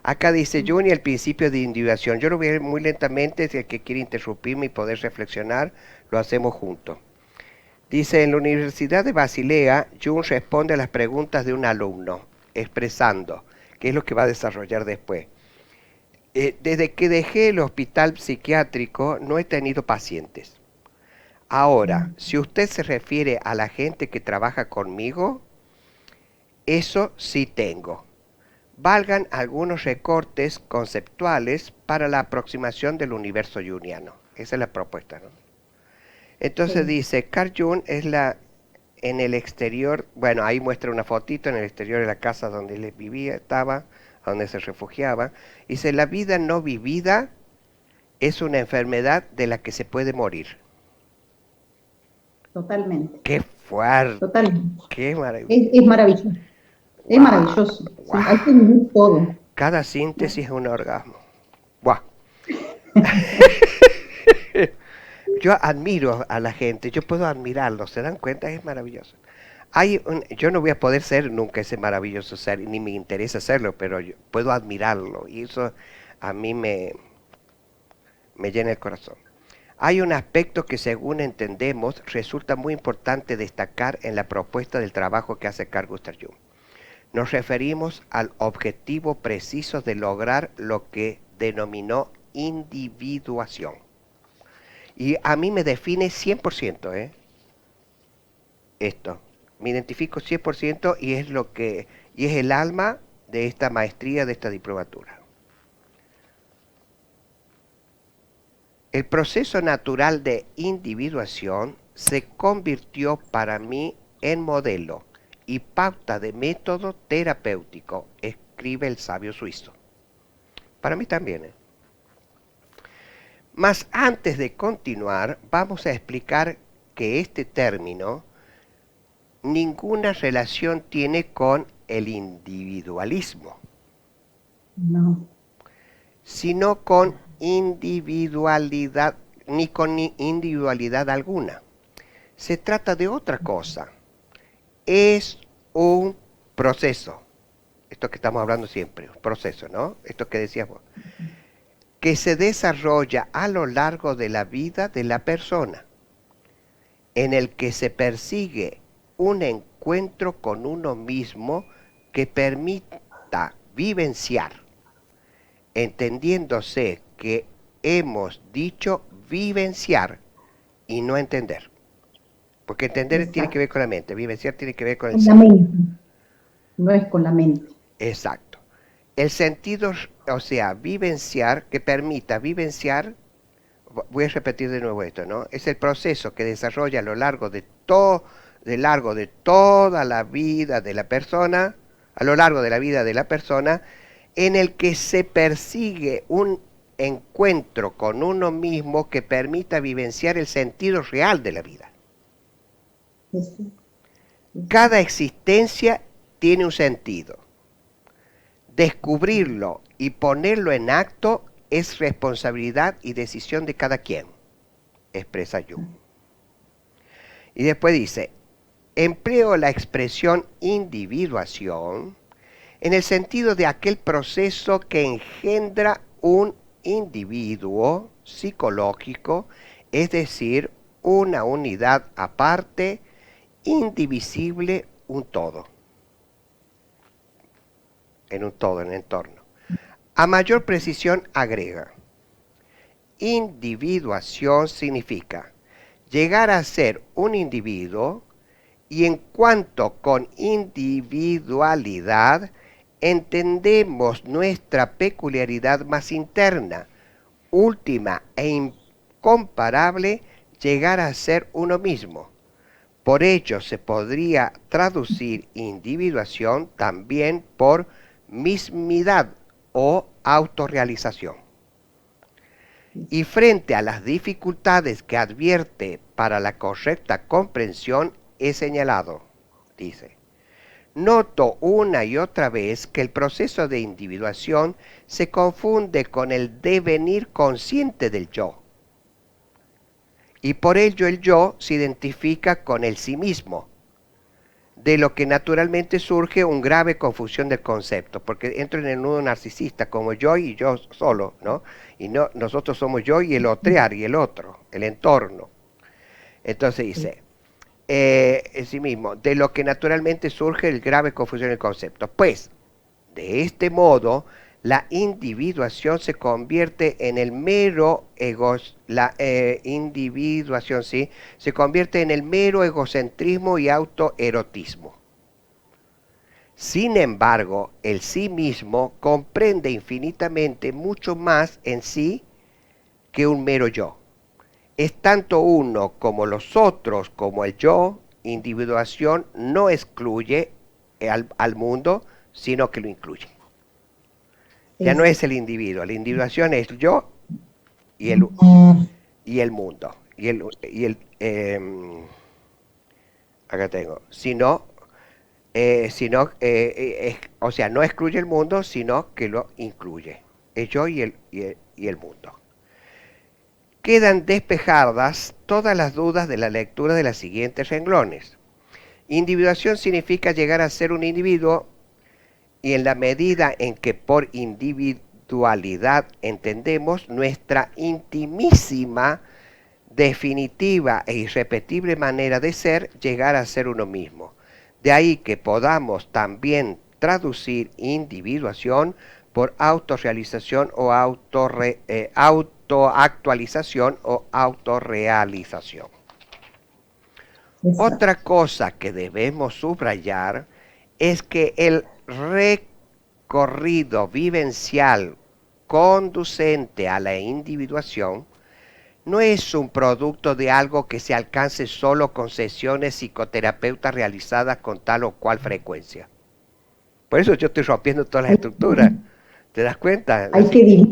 Acá dice Jung y el principio de individuación. Yo lo voy a ir muy lentamente, si el que quiere interrumpirme y poder reflexionar, lo hacemos juntos. Dice, en la Universidad de Basilea, Jung responde a las preguntas de un alumno, expresando, que es lo que va a desarrollar después. Desde que dejé el hospital psiquiátrico no he tenido pacientes. Ahora, si usted se refiere a la gente que trabaja conmigo, eso sí tengo. Valgan algunos recortes conceptuales para la aproximación del universo jungiano. Esa es la propuesta, ¿no? Entonces Sí. dice, Carl Jung es en el exterior, bueno, ahí muestra una fotito en el exterior de la casa donde él vivía, estaba, donde se refugiaba. Dice, la vida no vivida es una enfermedad de la que se puede morir. Totalmente, ¡Qué fuerte! totalmente. ¡Qué maravilloso! Es maravilloso, es ¡Wow! maravilloso. Sí, hay que ¡Wow! vivir todo. Cada ¿No? síntesis es un orgasmo. ¡Wow! Yo admiro a la gente, yo puedo admirarlo, ¿se dan cuenta? Es maravilloso. Yo no voy a poder ser nunca ese maravilloso ser, ni me interesa serlo, pero yo puedo admirarlo y eso a mí me llena el corazón. Hay un aspecto que según entendemos resulta muy importante destacar en la propuesta del trabajo que hace Carl Gustav Jung. Nos referimos al objetivo preciso de lograr lo que denominó individuación. Y a mí me define 100%, esto. Me identifico 100% y es el alma de esta maestría, de esta diplomatura. El proceso natural de individuación se convirtió para mí en modelo y pauta de método terapéutico, escribe el sabio suizo. Para mí también. Mas antes de continuar, vamos a explicar que este término ninguna relación tiene con el individualismo, No. sino con individualidad, ni con individualidad alguna. Se trata de otra cosa. Es un proceso. Esto que estamos hablando siempre, un proceso, ¿no? Esto que decías vos. Que se desarrolla a lo largo de la vida de la persona, en el que se persigue un encuentro con uno mismo que permita vivenciar, entendiéndose que hemos dicho vivenciar y no entender. Porque entender tiene que Exacto. ver con la mente, vivenciar tiene que ver con el Con la ser. mente, no es con la mente. Exacto. El sentido, o sea, vivenciar, que permita vivenciar, voy a repetir de nuevo esto, ¿no? Es el proceso que desarrolla a lo largo de toda la vida de la persona, a lo largo de la vida de la persona, en el que se persigue un encuentro con uno mismo que permita vivenciar el sentido real de la vida. Eso, eso. Cada existencia tiene un sentido. Descubrirlo y ponerlo en acto es responsabilidad y decisión de cada quien, expresa Jung. Y después dice, empleo la expresión individuación en el sentido de aquel proceso que engendra un individuo psicológico, es decir, una unidad aparte, indivisible, un todo, en un todo, en el entorno. A mayor precisión agrega, individuación significa llegar a ser un individuo y en cuanto con individualidad entendemos nuestra peculiaridad más interna, última e incomparable, llegar a ser uno mismo. Por ello se podría traducir individuación también por mismidad o autorrealización. Y frente a las dificultades que advierte para la correcta comprensión, he señalado, dice, noto una y otra vez que el proceso de individuación se confunde con el devenir consciente del yo. Y por ello el yo se identifica con el sí mismo, de lo que naturalmente surge una grave confusión del concepto, porque entro en el nudo narcisista como yo y yo solo, ¿no? Y no, nosotros somos yo y el otrear y el otro, el entorno. Entonces dice, en sí mismo, de lo que naturalmente surge el grave confusión del concepto. Pues, de este modo, la individuación se convierte en el mero individuación, ¿sí? Se convierte en el mero egocentrismo y autoerotismo. Sin embargo, el sí mismo comprende infinitamente mucho más en sí que un mero yo. Es tanto uno como los otros, como el yo. Individuación no excluye al mundo, sino que lo incluye. Ya no es el individuo, la individuación es yo y el mundo. Acá tengo, o sea, no excluye el mundo, sino que lo incluye. Es yo y el mundo. Quedan despejadas todas las dudas de la lectura de los siguientes renglones. Individuación significa llegar a ser un individuo, y en la medida en que por individualidad entendemos nuestra intimísima, definitiva e irrepetible manera de ser, llegar a ser uno mismo. De ahí que podamos también traducir individuación por autorrealización o autoactualización o autorrealización. Exacto. Otra cosa que debemos subrayar es que el recorrido vivencial conducente a la individuación no es un producto de algo que se alcance solo con sesiones psicoterapeutas realizadas con tal o cual frecuencia. Por eso yo estoy rompiendo todas las Hay, estructuras. ¿Te das cuenta? hay que dividir.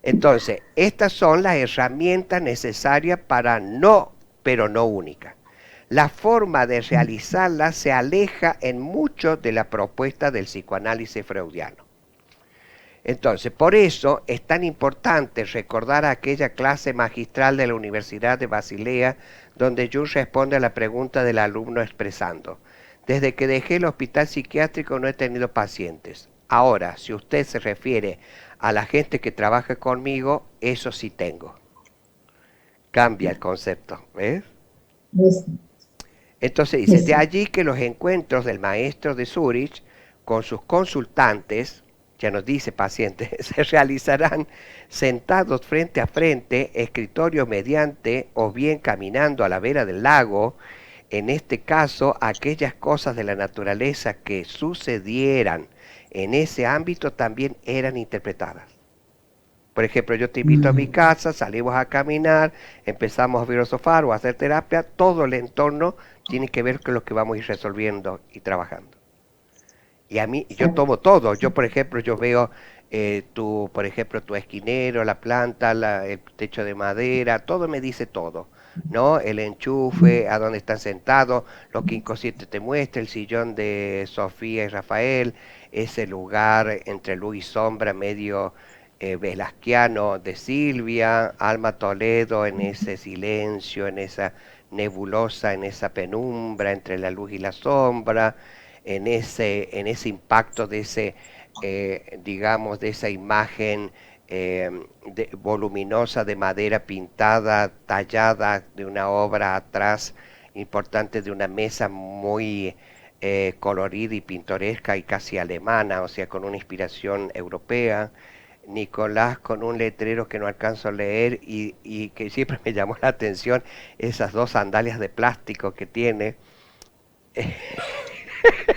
Entonces, estas son las herramientas necesarias para pero no únicas. La forma de realizarlas se aleja en mucho de la propuesta del psicoanálisis freudiano. Entonces, por eso es tan importante recordar aquella clase magistral de la Universidad de Basilea, donde Jung responde a la pregunta del alumno expresando: desde que dejé el hospital psiquiátrico no he tenido pacientes. Ahora, si usted se refiere a la gente que trabaja conmigo, eso sí tengo. Cambia el concepto, ¿ves? Entonces dice, de allí que los encuentros del maestro de Zurich con sus consultantes, ya nos dice pacientes, se realizarán sentados frente a frente, escritorio mediante, o bien caminando a la vera del lago. En este caso, aquellas cosas de la naturaleza que sucedieran en ese ámbito también eran interpretadas. Por ejemplo, yo te invito a mi casa, salimos a caminar, empezamos a filosofar o a hacer terapia, todo el entorno tiene que ver con lo que vamos a ir resolviendo y trabajando. Y a mí, yo tomo todo. Yo, por ejemplo, yo veo por ejemplo, tu esquinero, la planta, el techo de madera, todo me dice todo, ¿no? El enchufe, a dónde están sentados, lo que inconsciente te muestra, el sillón de Sofía y Rafael, ese lugar entre luz y sombra medio velasquiano de Silvia, Alma Toledo en ese silencio, en esa nebulosa, en esa penumbra entre la luz y la sombra, en ese impacto de ese, digamos, de esa imagen voluminosa de madera pintada, tallada de una obra atrás importante de una mesa muy colorida y pintoresca y casi alemana, o sea, con una inspiración europea. Nicolás con un letrero que no alcanzo a leer y que siempre me llamó la atención, esas dos sandalias de plástico que tiene.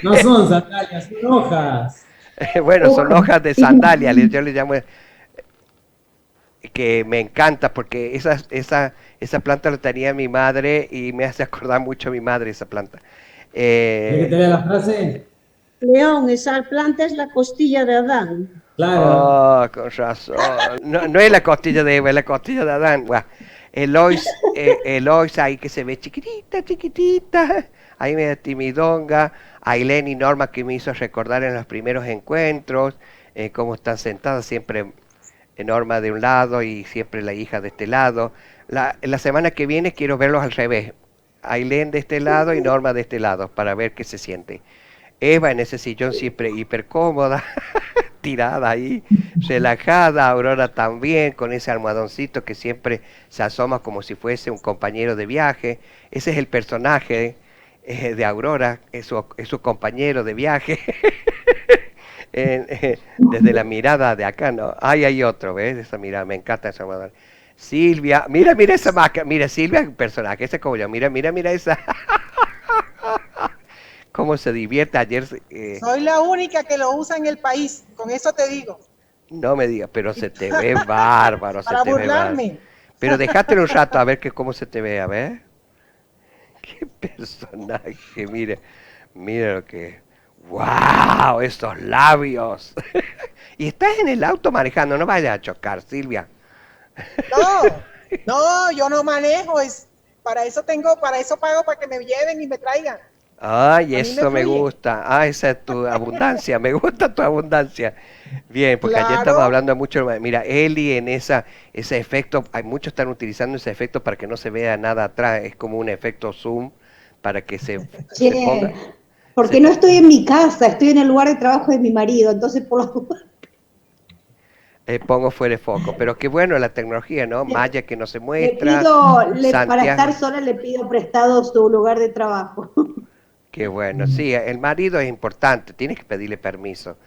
No son sandalias, son hojas. Bueno, son hojas de sandalia, yo le llamo, que me encanta porque esa planta la tenía mi madre y me hace acordar mucho a mi madre esa planta. ¿Quieres que te lea la frase? León, esa planta es la costilla de Adán. Claro. Oh, con razón. No, no es la costilla de Eva, es la costilla de Adán. Buah. Elois ahí que se ve chiquitita, chiquitita. Ahí medio timidonga. Ailén y Norma que me hizo recordar en los primeros encuentros. Cómo están sentadas siempre Norma de un lado y siempre la hija de este lado. La semana que viene quiero verlos al revés. Ailén de este lado y Norma de este lado para ver qué se siente. Eva en ese sillón siempre hiper cómoda, tirada ahí, relajada. Aurora también con ese almohadoncito que siempre se asoma como si fuese un compañero de viaje. Ese es el personaje de Aurora, es su compañero de viaje. Desde la mirada de acá, ¿no? Hay otro, ¿ves? Esa mirada, me encanta esa mirada. Silvia, mira esa máscara, mira, Silvia es un personaje, ese es como yo, mira esa. Cómo se divierte ayer. Soy la única que lo usa en el país, con eso te digo. No me digas, pero se te ve bárbaro, Para burlarme. Pero déjatelo un rato a ver cómo se te ve, a ver. Qué personaje, mira lo que... ¡Wow! Estos labios. Y estás en el auto manejando, no vayas a chocar, Silvia. No, yo no manejo, para eso pago para que me lleven y me traigan. Ay, eso me gusta. Ah, esa es tu abundancia. Me gusta tu abundancia. Bien, porque ayer estamos hablando mucho. Mira, Eli en ese efecto, muchos están utilizando ese efecto para que no se vea nada atrás. Es como un efecto zoom para que se ponga. Porque no estoy en mi casa, estoy en el lugar de trabajo de mi marido, entonces por lo pongo fuera de foco. Pero qué bueno la tecnología, ¿no? Maya que no se muestra. Para estar sola le pido prestado su lugar de trabajo. Qué bueno, sí, el marido es importante, tienes que pedirle permiso,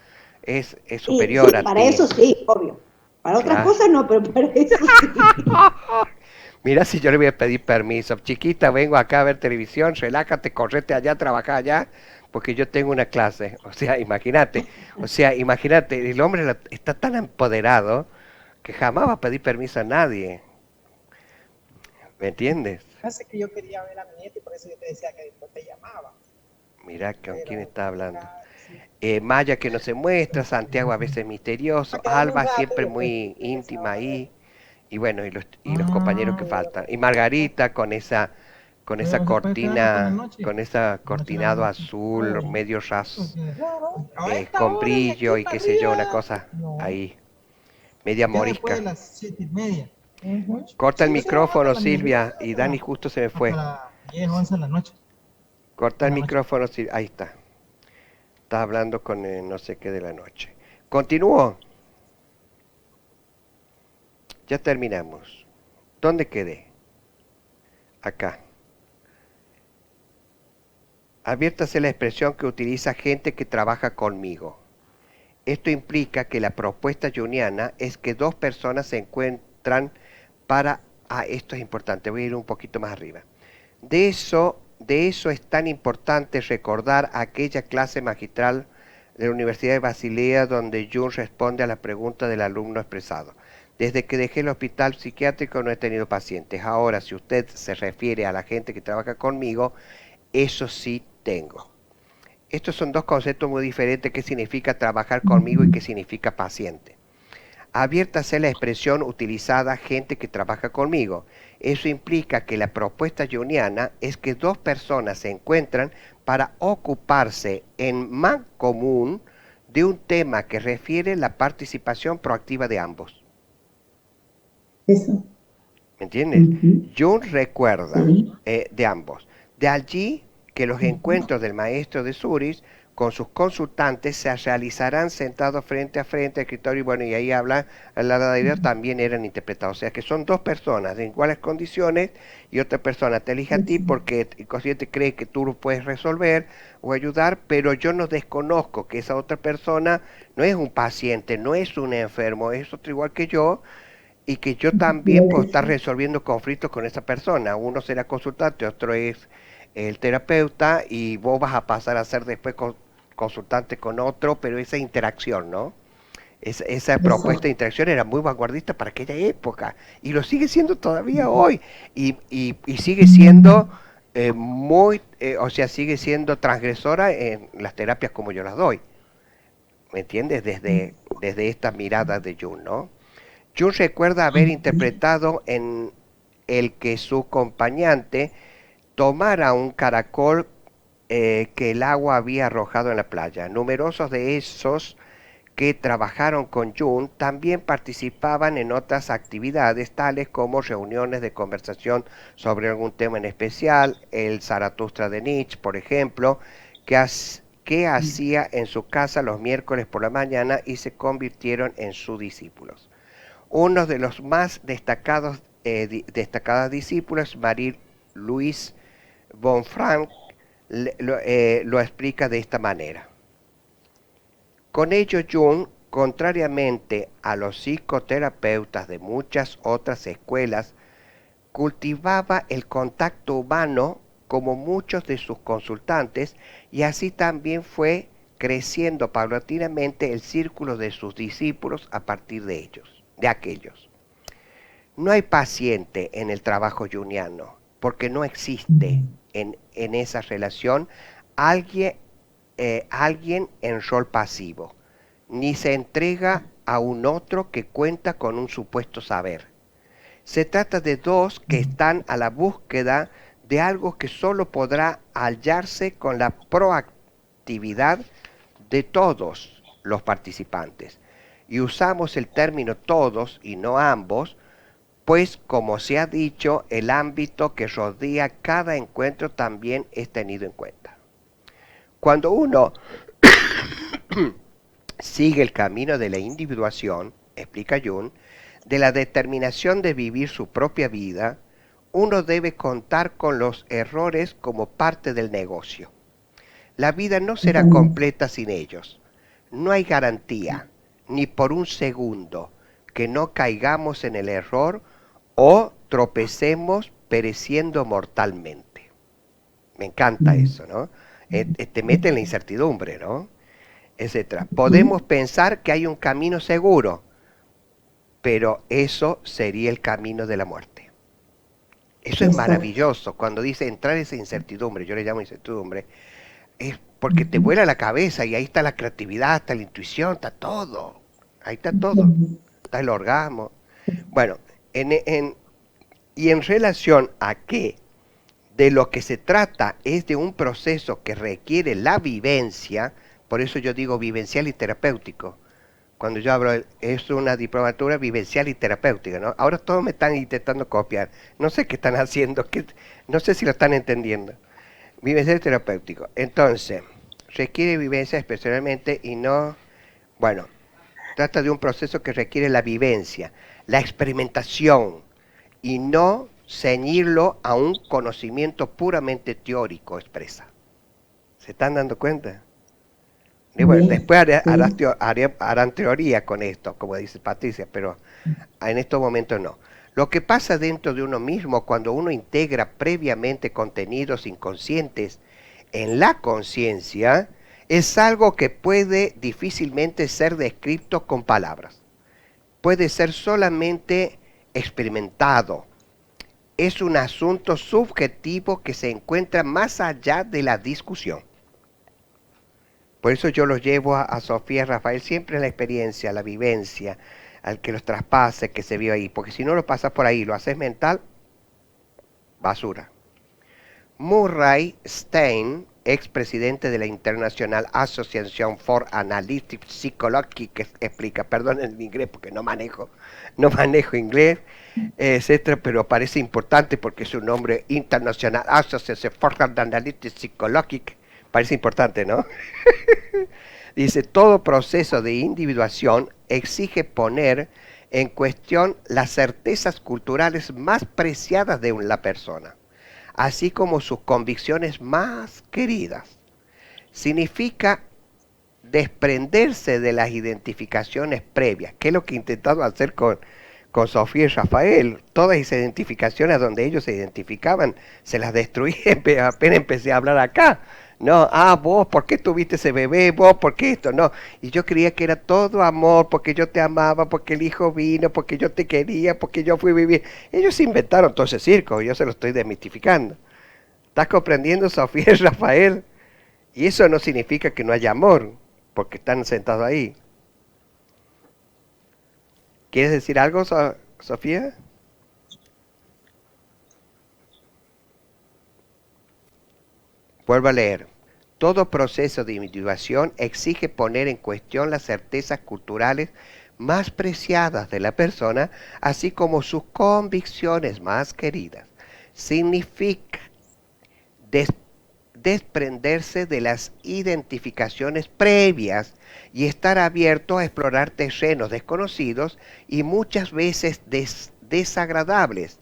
es superior a ti. Para eso sí, obvio. Para otras cosas no, pero para eso sí. Mira si yo le voy a pedir permiso, chiquita, vengo acá a ver televisión, relájate, correte allá, trabaja allá, porque yo tengo una clase. O sea, imagínate, el hombre está tan empoderado que jamás va a pedir permiso a nadie. ¿Me entiendes? Hace que yo quería ver a mi nieta y por eso yo te decía que después te llamaba. Mira con quién está hablando. Maya que no se muestra, Santiago a veces misterioso, Alba siempre muy íntima ahí, y bueno, y los compañeros que faltan. Y Margarita con esa cortina, con ese cortinado azul, medio raso, con brillo y qué sé yo, una cosa ahí, media morisca. Corta el micrófono, Silvia, y Dani justo se me fue. 10, 11 de la noche. Corta el micrófono, Silvia, ahí está. Está hablando con no sé qué de la noche. Continúo. Ya terminamos. ¿Dónde quedé? Acá. Adviértase la expresión que utiliza gente que trabaja conmigo. Esto implica que la propuesta junguiana es que dos personas se encuentran para... esto es importante, voy a ir un poquito más arriba. De eso es tan importante recordar aquella clase magistral de la Universidad de Basilea donde Jung responde a la pregunta del alumno expresado. Desde que dejé el hospital psiquiátrico no he tenido pacientes. Ahora, si usted se refiere a la gente que trabaja conmigo, eso sí tengo. Estos son dos conceptos muy diferentes. ¿Qué significa trabajar conmigo y qué significa paciente? Abiertase la expresión utilizada gente que trabaja conmigo. Eso implica que la propuesta junguiana es que dos personas se encuentran para ocuparse en mancomun de un tema que refiere la participación proactiva de ambos. Eso. ¿Me entiendes? Jung recuerda de ambos. De allí que los encuentros del maestro de Zurich con sus consultantes se realizarán sentados frente a frente al escritorio, y bueno, y ahí habla, la idea también eran interpretados, o sea que son dos personas en iguales condiciones y otra persona te elige a ti porque el consciente cree que tú lo puedes resolver o ayudar, pero yo no desconozco que esa otra persona no es un paciente, no es un enfermo, es otro igual que yo, y que yo también puedo estar resolviendo conflictos con esa persona. Uno será consultante, otro es el terapeuta, y vos vas a pasar a ser después consultante con otro, pero esa interacción, ¿no? Esa propuesta de interacción era muy vanguardista para aquella época, y lo sigue siendo todavía hoy, y sigue siendo sigue siendo transgresora en las terapias como yo las doy. ¿Me entiendes? Desde esta mirada de Jung, ¿no? Jung recuerda haber interpretado en el que su acompañante tomara un caracol que el agua había arrojado en la playa. Numerosos de esos que trabajaron con Jung también participaban en otras actividades tales como reuniones de conversación sobre algún tema en especial, el Zaratustra de Nietzsche, por ejemplo, que hacía en su casa los miércoles por la mañana y se convirtieron en sus discípulos. Uno de los más destacadas discípulos, Marie-Louise von Frank, lo explica de esta manera. Con ello, Jung, contrariamente a los psicoterapeutas de muchas otras escuelas, cultivaba el contacto humano como muchos de sus consultantes, y así también fue creciendo paulatinamente el círculo de sus discípulos a partir de aquellos. No hay paciente en el trabajo jungiano, porque no existe en esa relación alguien en rol pasivo, ni se entrega a un otro que cuenta con un supuesto saber. Se trata de dos que están a la búsqueda de algo que solo podrá hallarse con la proactividad de todos los participantes. Y usamos el término todos y no ambos, pues como se ha dicho, el ámbito que rodea cada encuentro también es tenido en cuenta. Cuando uno sigue el camino de la individuación, explica Jung, de la determinación de vivir su propia vida, uno debe contar con los errores como parte del negocio. La vida no será completa sin ellos. No hay garantía, ni por un segundo, que no caigamos en el error o tropecemos pereciendo mortalmente. Me encanta eso, ¿no? Te mete en la incertidumbre, ¿no? Etcétera. Podemos pensar que hay un camino seguro, pero eso sería el camino de la muerte. Eso es maravilloso. Cuando dice entrar esa incertidumbre, yo le llamo incertidumbre, es porque te vuela la cabeza y ahí está la creatividad, está la intuición, está todo. Ahí está todo. Está el orgasmo. Bueno, y en relación a que de lo que se trata es de un proceso que requiere la vivencia, por eso yo digo vivencial y terapéutico. Cuando yo hablo, es una diplomatura vivencial y terapéutica, ¿no? Ahora todos me están intentando copiar. No sé qué están haciendo, no sé si lo están entendiendo. Vivencial y terapéutico. Entonces, requiere vivencia especialmente y no... Bueno, trata de un proceso que requiere la vivencia, la experimentación, y no ceñirlo a un conocimiento puramente teórico expresa. ¿Se están dando cuenta? Y bueno, después harán teoría con esto, como dice Patricia, pero en estos momentos no. Lo que pasa dentro de uno mismo cuando uno integra previamente contenidos inconscientes en la conciencia es algo que puede difícilmente ser descrito con palabras. Puede ser solamente experimentado. Es un asunto subjetivo que se encuentra más allá de la discusión. Por eso yo los llevo a Sofía y Rafael siempre en la experiencia, la vivencia, al que los traspase, que se vio ahí. Porque si no lo pasas por ahí, lo haces mental, basura. Murray Stein, expresidente de la International Association for Analytic Psychology, que explica, perdón en inglés porque no manejo inglés, etcétera, pero parece importante porque es un nombre International Association for Analytic Psychology, parece importante, ¿no? Dice, todo proceso de individuación exige poner en cuestión las certezas culturales más preciadas de la persona, así como sus convicciones más queridas. Significa desprenderse de las identificaciones previas, que es lo que he intentado hacer con Sofía y Rafael. Todas esas identificaciones donde ellos se identificaban, se las destruí apenas empecé a hablar acá. No, vos, ¿por qué tuviste ese bebé? Vos, ¿por qué esto? No, y yo creía que era todo amor, porque yo te amaba, porque el hijo vino, porque yo te quería, porque yo fui a vivir. Ellos inventaron todo ese circo, yo se lo estoy desmitificando. ¿Estás comprendiendo, Sofía y Rafael? Y eso no significa que no haya amor, porque están sentados ahí. ¿Quieres decir algo, Sofía? Vuelvo a leer. Todo proceso de individuación exige poner en cuestión las certezas culturales más preciadas de la persona, así como sus convicciones más queridas. Significa desprenderse de las identificaciones previas y estar abierto a explorar terrenos desconocidos y muchas veces desagradables.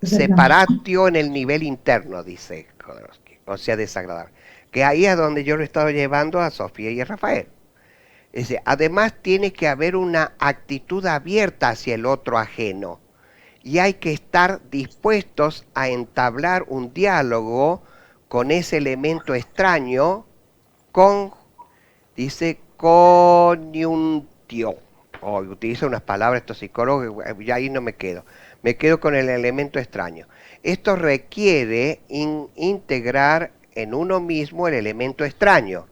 Separatio en el nivel interno, dice Jodorowsky, o sea, desagradable. Que ahí es donde yo lo he estado llevando a Sofía y a Rafael. Es decir, además tiene que haber una actitud abierta hacia el otro ajeno. Y hay que estar dispuestos a entablar un diálogo con ese elemento extraño dice, coniuntio. Utiliza unas palabras estos psicólogos, ya ahí no me quedo. Me quedo con el elemento extraño. Esto requiere integrar en uno mismo el elemento extraño.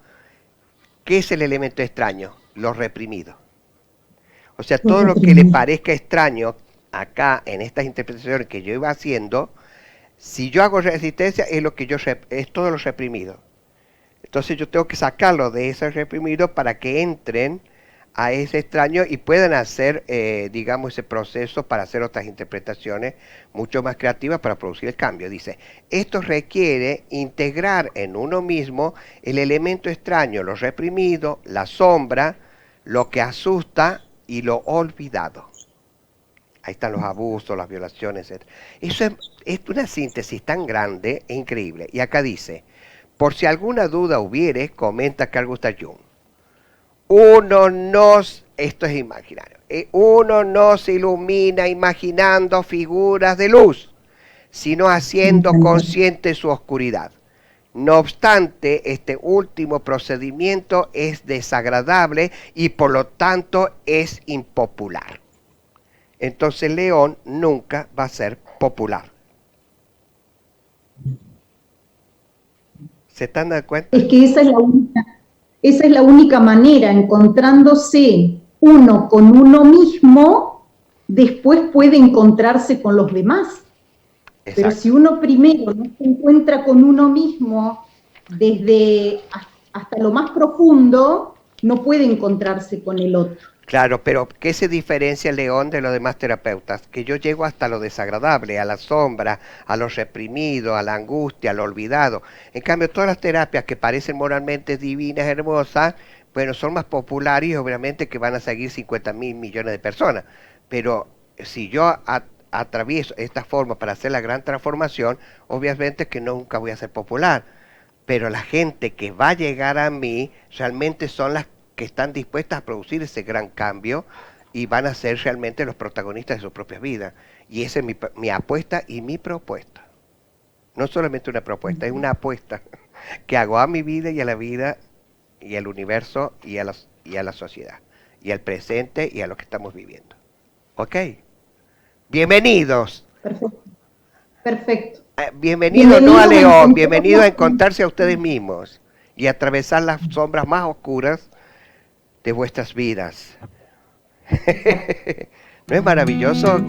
¿Qué es el elemento extraño? Lo reprimido. O sea, todo lo que le parezca extraño acá en estas interpretaciones que yo iba haciendo, si yo hago resistencia es lo que es todo lo reprimido. Entonces yo tengo que sacarlo de ese reprimido para que entren a ese extraño y puedan hacer, digamos, ese proceso para hacer otras interpretaciones mucho más creativas para producir el cambio. Dice, esto requiere integrar en uno mismo el elemento extraño, lo reprimido, la sombra, lo que asusta y lo olvidado. Ahí están los abusos, las violaciones, etc. Eso es una síntesis tan grande e increíble. Y acá dice, por si alguna duda hubiere, comenta Carl Gustav Jung, esto es imaginario, uno no se ilumina imaginando figuras de luz, sino haciendo consciente su oscuridad. No obstante, este último procedimiento es desagradable y por lo tanto es impopular. Entonces León nunca va a ser popular. ¿Se están dando cuenta? Es que esa es la única manera, encontrándose uno con uno mismo, después puede encontrarse con los demás. Exacto. Pero si uno primero no se encuentra con uno mismo desde hasta lo más profundo, no puede encontrarse con el otro. Claro, pero ¿qué se diferencia León de los demás terapeutas? Que yo llego hasta lo desagradable, a la sombra, a lo reprimido, a la angustia, a lo olvidado. En cambio, todas las terapias que parecen moralmente divinas, hermosas, bueno, son más populares y obviamente que van a seguir 50.000 millones de personas. Pero si yo atravieso esta forma para hacer la gran transformación, obviamente que nunca voy a ser popular. Pero la gente que va a llegar a mí realmente son las que están dispuestas a producir ese gran cambio y van a ser realmente los protagonistas de sus propias vidas. Y esa es mi apuesta y mi propuesta. No solamente una propuesta, es una apuesta que hago a mi vida y a la vida y al universo y a la sociedad y al presente y a lo que estamos viviendo. ¿Ok? Bienvenidos. Perfecto. Perfecto. Bienvenidos no a León, bienvenidos a encontrarse a ustedes mismos y a atravesar las sombras más oscuras de vuestras vidas. ¿No es maravilloso?